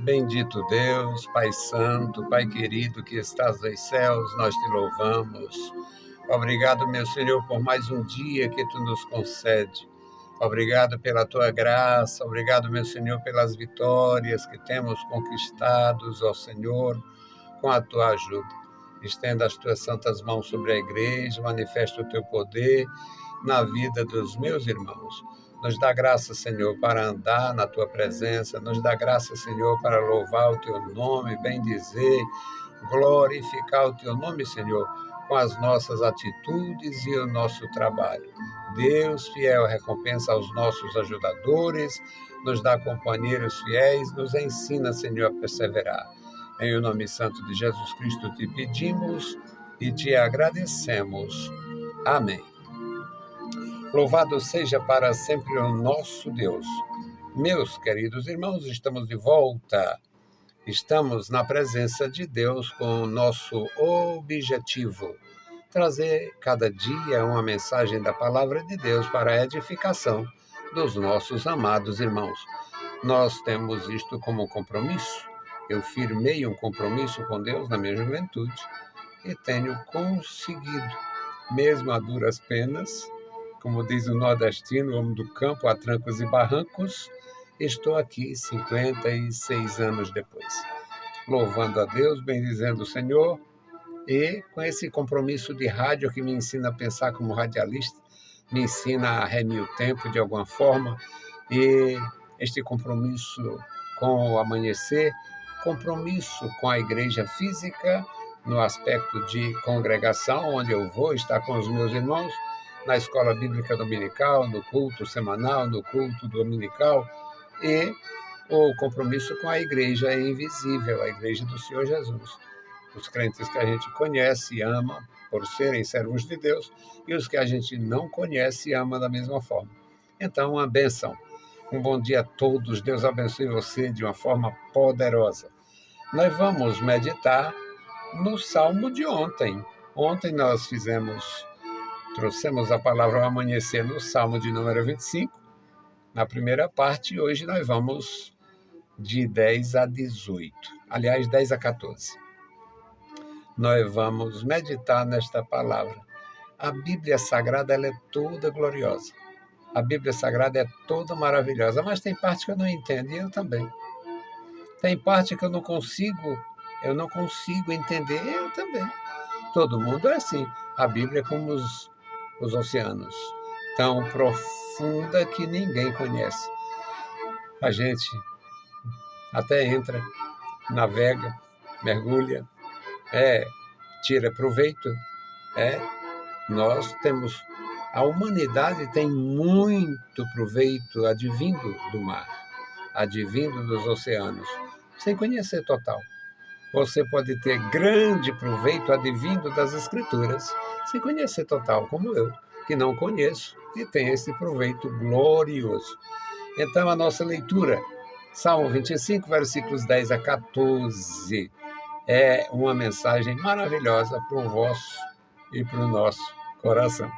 Bendito Deus, Pai Santo, Pai querido que estás nos céus, nós te louvamos. Obrigado, meu Senhor, por mais um dia que tu nos concede. Obrigado pela tua graça, obrigado, meu Senhor, pelas vitórias que temos conquistados, ó Senhor, com a tua ajuda. Estenda as tuas santas mãos sobre a igreja, manifesta o teu poder na vida dos meus irmãos. Nos dá graça, Senhor, para andar na tua presença, nos dá graça, Senhor, para louvar o teu nome, bendizer, glorificar o teu nome, Senhor, com as nossas atitudes e o nosso trabalho. Deus fiel recompensa aos nossos ajudadores, nos dá companheiros fiéis, nos ensina, Senhor, a perseverar. Em o nome santo de Jesus Cristo te pedimos e te agradecemos. Amém. Louvado seja para sempre o nosso Deus. Meus queridos irmãos, estamos de volta. Estamos na presença de Deus com o nosso objetivo: trazer cada dia uma mensagem da palavra de Deus para a edificação dos nossos amados irmãos. Nós temos isto como compromisso. Eu firmei um compromisso com Deus na minha juventude e tenho conseguido, mesmo a duras penas, como diz o nordestino, homem do campo, a trancos e barrancos, estou aqui 56 anos depois, louvando a Deus, bendizendo o Senhor, e com esse compromisso de rádio que me ensina a pensar como radialista, me ensina a remir o tempo de alguma forma, e este compromisso com o amanhecer, compromisso com a igreja física, no aspecto de congregação, onde eu vou estar com os meus irmãos, na escola bíblica dominical, no culto semanal, no culto dominical, e o compromisso com a igreja invisível, a igreja do Senhor Jesus. Os crentes que a gente conhece e ama por serem servos de Deus, e os que a gente não conhece e ama da mesma forma. Então, uma bênção. Um bom dia a todos. Deus abençoe você de uma forma poderosa. Nós vamos meditar no Salmo de ontem. Ontem nós trouxemos a palavra ao amanhecer no Salmo de número 25, na primeira parte, e hoje nós vamos de 10 a 18, aliás, 10 a 14. Nós vamos meditar nesta palavra. A Bíblia Sagrada, ela é toda gloriosa. A Bíblia Sagrada é toda maravilhosa, mas tem parte que eu não entendo, e eu também. Tem parte que eu não consigo entender, eu também. Todo mundo é assim. A Bíblia é como os oceanos, tão profunda que ninguém conhece. A gente até entra, navega, mergulha, tira proveito. A humanidade tem muito proveito advindo do mar, advindo dos oceanos, sem conhecer total. Você pode ter grande proveito advindo das Escrituras, sem conhecer total, como eu, que não conheço e tem esse proveito glorioso. Então, a nossa leitura, Salmo 25, versículos 10 a 14, é uma mensagem maravilhosa para o vosso e para o nosso coração.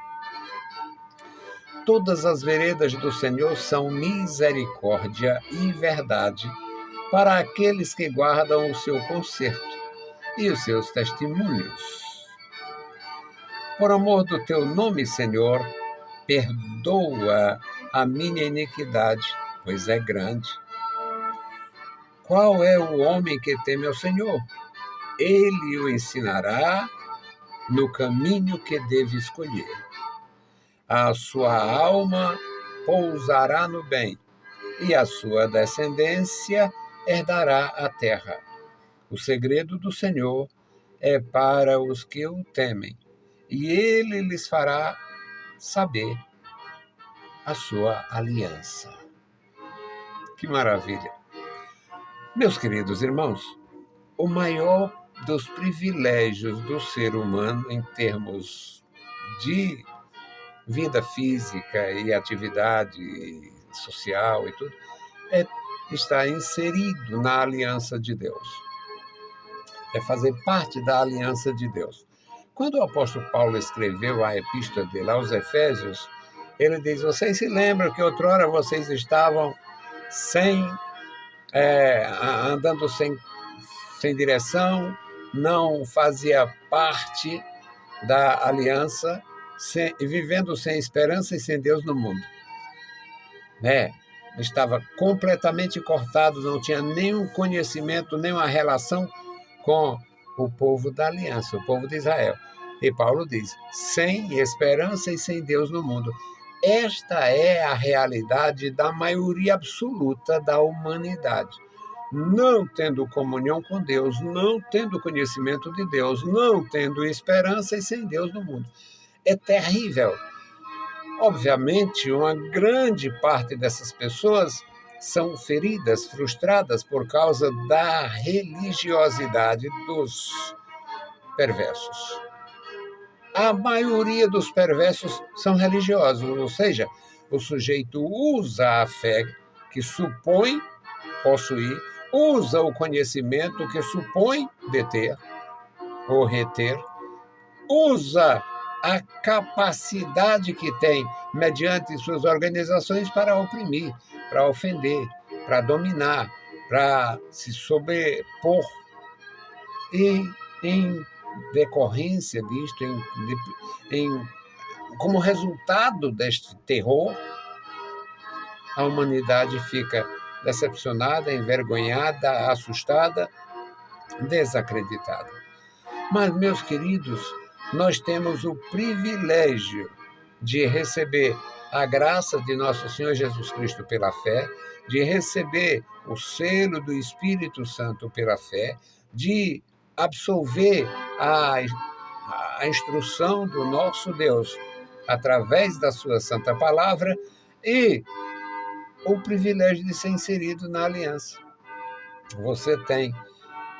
Todas as veredas do Senhor são misericórdia e verdade para aqueles que guardam o seu conserto e os seus testemunhos. Por amor do teu nome, Senhor, perdoa a minha iniquidade, pois é grande. Qual é o homem que teme ao Senhor? Ele o ensinará no caminho que deve escolher. A sua alma pousará no bem, e a sua descendência herdará a terra. O segredo do Senhor é para os que o temem, e ele lhes fará saber a sua aliança. Que maravilha! Meus queridos irmãos, o maior dos privilégios do ser humano em termos de vida física e atividade social e tudo, é estar inserido na aliança de Deus. É fazer parte da aliança de Deus. Quando o apóstolo Paulo escreveu a epístola dele aos Efésios, ele diz: vocês se lembram que outrora vocês estavam sem andando sem direção, não fazia parte da aliança, vivendo sem esperança e sem Deus no mundo. Estava completamente cortado, não tinha nenhum conhecimento, nenhuma relação com o povo da aliança, o povo de Israel. E Paulo diz, sem esperança e sem Deus no mundo. Esta é a realidade da maioria absoluta da humanidade. Não tendo comunhão com Deus, não tendo conhecimento de Deus, não tendo esperança e sem Deus no mundo. É terrível. Obviamente, uma grande parte dessas pessoas são feridas, frustradas por causa da religiosidade dos perversos. A maioria dos perversos são religiosos, ou seja, o sujeito usa a fé que supõe possuir, usa o conhecimento que supõe deter ou reter, usa a capacidade que tem, mediante suas organizações, para oprimir, para ofender, para dominar, para se sobrepor. E, em decorrência disto, como resultado deste terror, a humanidade fica decepcionada, envergonhada, assustada, desacreditada. Mas, meus queridos, nós temos o privilégio de receber a graça de nosso Senhor Jesus Cristo pela fé, de receber o selo do Espírito Santo pela fé, de absolver a instrução do nosso Deus através da sua santa palavra e o privilégio de ser inserido na aliança. Você tem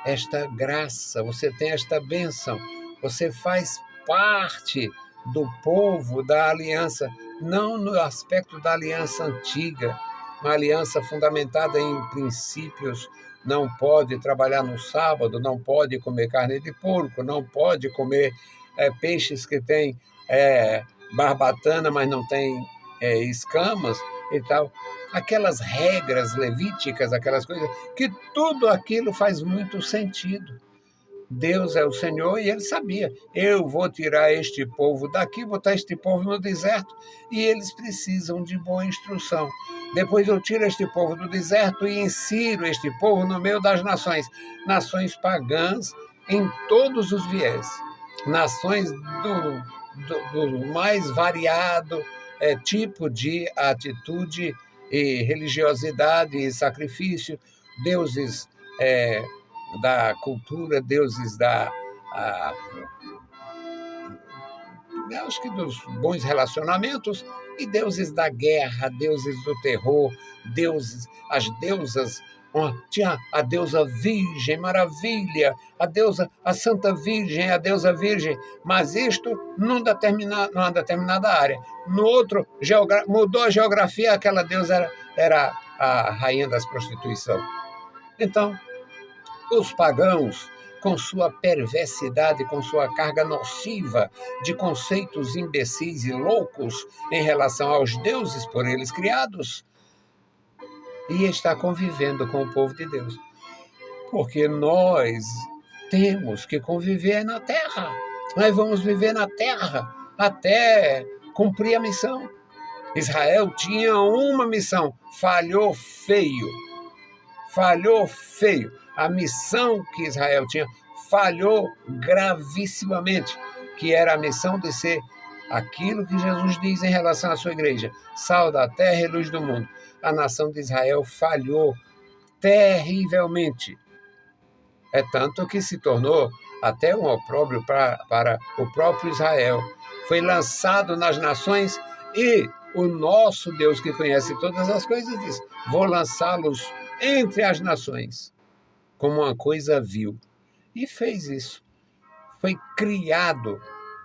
esta graça, você tem esta bênção, você faz parte do povo da aliança, não no aspecto da aliança antiga, uma aliança fundamentada em princípios. Não pode trabalhar no sábado, não pode comer carne de porco, não pode comer peixes que têm barbatana, mas não tem escamas e tal. Aquelas regras levíticas, aquelas coisas, que tudo aquilo faz muito sentido. Deus é o Senhor e ele sabia, eu vou tirar este povo daqui, botar este povo no deserto, e eles precisam de boa instrução. Depois eu tiro este povo do deserto e insiro este povo no meio das nações pagãs em todos os viés, nações do mais variado tipo de atitude e religiosidade e sacrifício, deuses da cultura, deuses acho que dos bons relacionamentos, e deuses da guerra, deuses do terror, as deusas. Tinha a deusa Virgem, maravilha, a Santa Virgem, a deusa Virgem, mas isto numa determinada área. No outro, mudou a geografia, aquela deusa era a rainha das prostituição. Então, os pagãos, com sua perversidade, com sua carga nociva de conceitos imbecis e loucos em relação aos deuses por eles criados, e está convivendo com o povo de Deus. Porque nós temos que conviver na terra. Nós vamos viver na terra até cumprir a missão. Israel tinha uma missão, falhou feio. A missão que Israel tinha falhou gravissimamente, que era a missão de ser aquilo que Jesus diz em relação à sua igreja, sal da terra e luz do mundo. A nação de Israel falhou terrivelmente. É tanto que se tornou até um opróbrio para o próprio Israel. Foi lançado nas nações e o nosso Deus, que conhece todas as coisas, diz, vou lançá-los entre as nações, como uma coisa vil. E fez isso. Foi criado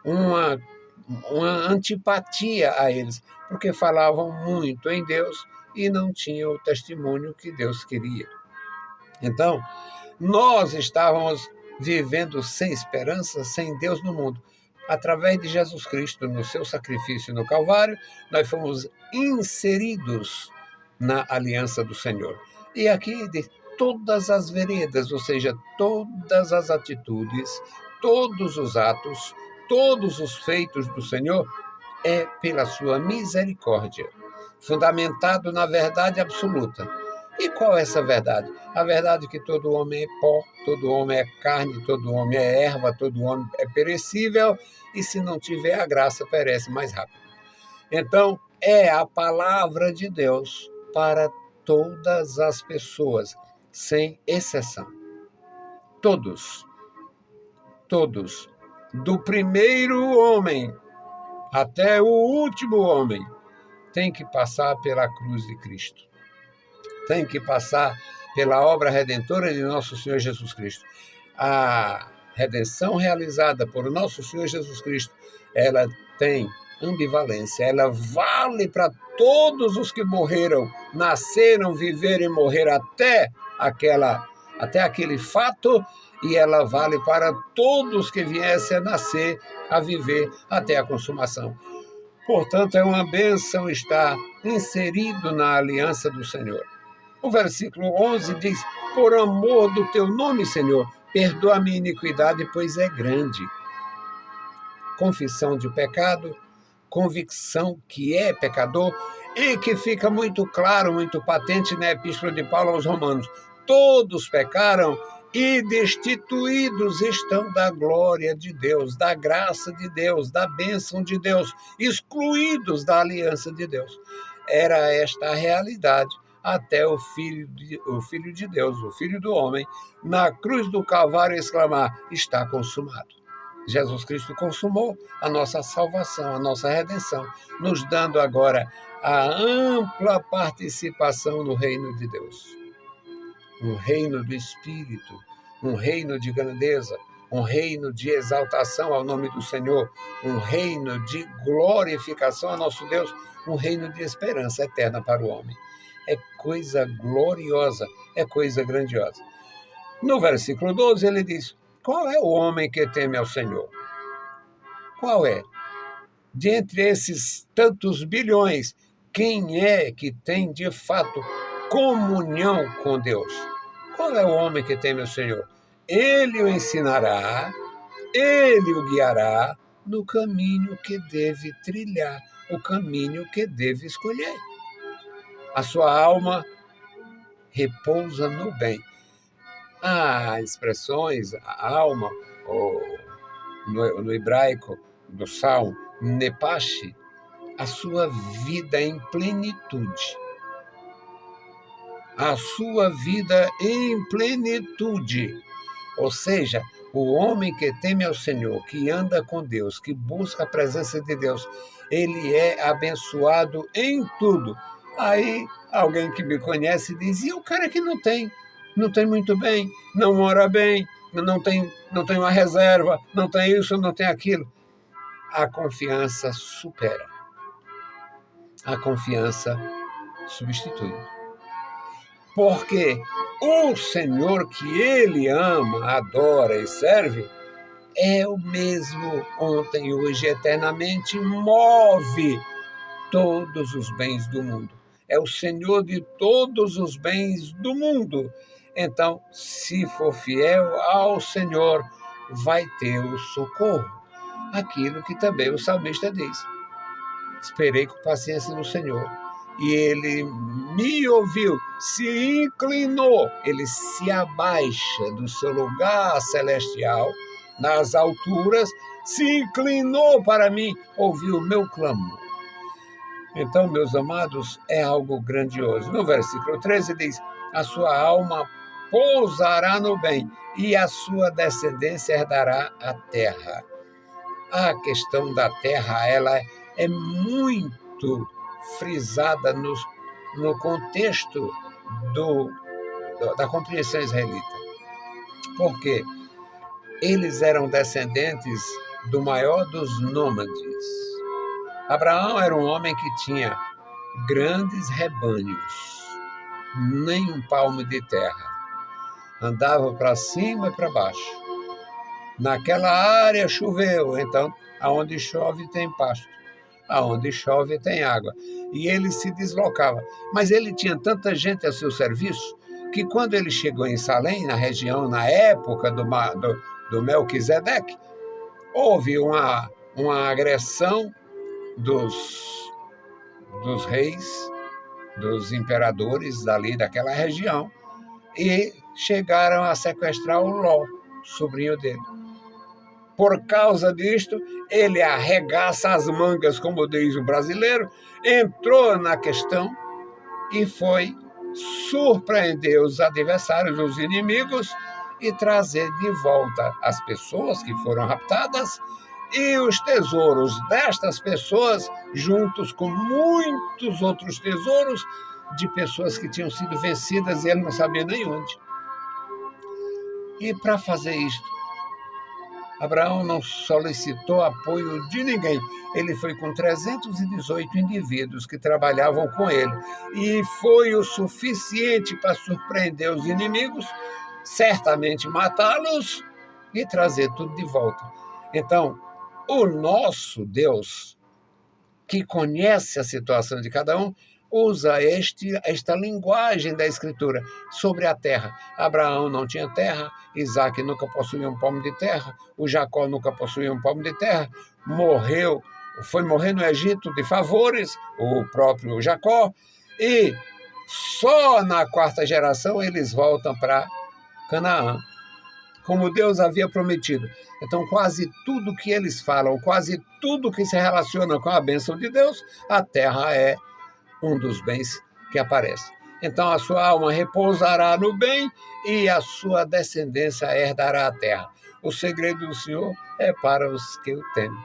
uma antipatia a eles, porque falavam muito em Deus e não tinham o testemunho que Deus queria. Então, nós estávamos vivendo sem esperança, sem Deus no mundo. Através de Jesus Cristo, no seu sacrifício no Calvário, nós fomos inseridos na aliança do Senhor. E aqui todas as veredas, ou seja, todas as atitudes, todos os atos, todos os feitos do Senhor é pela sua misericórdia, fundamentado na verdade absoluta. E qual é essa verdade? A verdade é que todo homem é pó, todo homem é carne, todo homem é erva, todo homem é perecível, e se não tiver a graça, perece mais rápido. Então, é a palavra de Deus para todas as pessoas, sem exceção. Todos, do primeiro homem até o último homem, tem que passar pela cruz de Cristo. Tem que passar pela obra redentora de nosso Senhor Jesus Cristo. A redenção realizada por nosso Senhor Jesus Cristo, ela tem ambivalência, ela vale para todos os que morreram, nasceram, viveram e morreram até aquele fato, e ela vale para todos que viessem a nascer, a viver até a consumação. Portanto, é uma bênção estar inserido na aliança do Senhor. O versículo 11 diz: por amor do teu nome, Senhor, perdoa a minha iniquidade, pois é grande. Confissão de pecado, convicção que é pecador, e que fica muito claro, muito patente na Epístola de Paulo aos Romanos. Todos pecaram e destituídos estão da glória de Deus, da graça de Deus, da bênção de Deus, excluídos da aliança de Deus. Era esta a realidade até o Filho de Deus, o Filho do homem, na cruz do Calvário exclamar: está consumado. Jesus Cristo consumou a nossa salvação, a nossa redenção, nos dando agora a ampla participação no reino de Deus. Um reino do Espírito, um reino de grandeza, um reino de exaltação ao nome do Senhor, um reino de glorificação ao nosso Deus, um reino de esperança eterna para o homem. É coisa gloriosa, é coisa grandiosa. No versículo 12 ele diz: qual é o homem que teme ao Senhor? Qual é? Dentre esses tantos bilhões, quem é que tem de fato comunhão com Deus? Qual é o homem que teme ao Senhor? Ele o ensinará, ele o guiará no caminho que deve trilhar, o caminho que deve escolher. A sua alma repousa no bem. Há expressões, a alma, no hebraico do Salmo, nepashi, a sua vida em plenitude. A sua vida em plenitude. Ou seja, o homem que teme ao Senhor, que anda com Deus, que busca a presença de Deus, ele é abençoado em tudo. Aí alguém que me conhece diz: e o cara que não tem muito bem, não ora bem, não tem uma reserva, não tem isso, não tem aquilo. A confiança supera. A confiança substitui. Porque o Senhor que ele ama, adora e serve é o mesmo ontem, hoje, eternamente, move todos os bens do mundo. É o Senhor de todos os bens do mundo. Então, se for fiel ao Senhor, vai ter o socorro. Aquilo que também o salmista diz: esperei com paciência no Senhor, e ele me ouviu, se inclinou, ele se abaixa do seu lugar celestial, nas alturas, se inclinou para mim, ouviu o meu clamor. Então, meus amados, é algo grandioso. No versículo 13 diz: a sua alma pousará no bem, e a sua descendência herdará a terra. A questão da terra, ela é muito frisada no contexto da compreensão israelita. Porque eles eram descendentes do maior dos nômades. Abraão era um homem que tinha grandes rebanhos, nem um palmo de terra. Andava para cima e para baixo. Naquela área choveu, então, aonde chove tem pasto, aonde chove tem água. E ele se deslocava. Mas ele tinha tanta gente a seu serviço que quando ele chegou em Salém, na região, na época do Melquisedeque, houve uma agressão dos reis, dos imperadores dali daquela região, e chegaram a sequestrar o Ló, sobrinho dele. Por causa disto, ele arregaça as mangas, como diz o brasileiro, entrou na questão e foi surpreender os adversários, os inimigos, e trazer de volta as pessoas que foram raptadas e os tesouros destas pessoas, juntos com muitos outros tesouros de pessoas que tinham sido vencidas e ele não sabia nem onde. E para fazer isto, Abraão não solicitou apoio de ninguém. Ele foi com 318 indivíduos que trabalhavam com ele. E foi o suficiente para surpreender os inimigos, certamente matá-los e trazer tudo de volta. Então, o nosso Deus, que conhece a situação de cada um, usa esta linguagem da Escritura sobre a terra. Abraão não tinha terra, Isaac nunca possuía um palmo de terra, o Jacó nunca possuía um palmo de terra, foi morrer no Egito de favores, o próprio Jacó, e só na 4ª geração eles voltam para Canaã, como Deus havia prometido. Então, quase tudo que eles falam, quase tudo que se relaciona com a bênção de Deus, a terra é um dos bens que aparece. Então, a sua alma repousará no bem e a sua descendência herdará a terra. O segredo do Senhor é para os que o temem.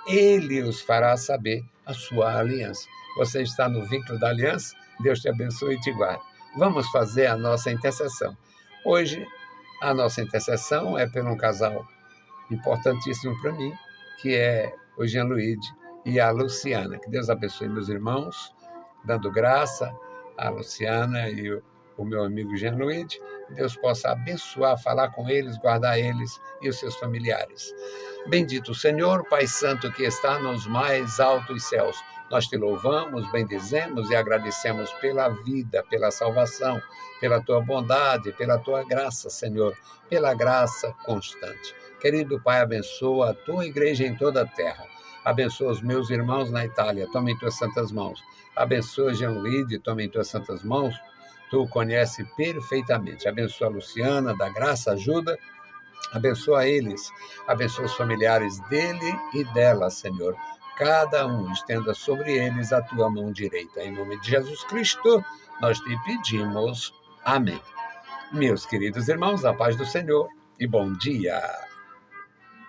Ele os fará saber a sua aliança. Você está no vínculo da aliança? Deus te abençoe e te guarde. Vamos fazer a nossa intercessão. Hoje, a nossa intercessão é por um casal importantíssimo para mim, que é o Jean Luide e a Luciana. Que Deus abençoe meus irmãos, dando graça a Luciana e o meu amigo Jean Luide. Deus possa abençoar, falar com eles, guardar eles e os seus familiares. Bendito o Senhor, Pai Santo, que está nos mais altos céus. Nós te louvamos, bendizemos e agradecemos pela vida, pela salvação, pela tua bondade, pela tua graça, Senhor, pela graça constante. Querido Pai, abençoa a tua igreja em toda a terra. Abençoa os meus irmãos na Itália, toma em tuas santas mãos. Abençoa Jean Luide, toma em tuas santas mãos. Tu o conhece perfeitamente. Abençoa a Luciana, dá graça, ajuda. Abençoa eles, abençoa os familiares dele e dela, Senhor. Cada um estenda sobre eles a tua mão direita. Em nome de Jesus Cristo, nós te pedimos. Amém. Meus queridos irmãos, a paz do Senhor e bom dia.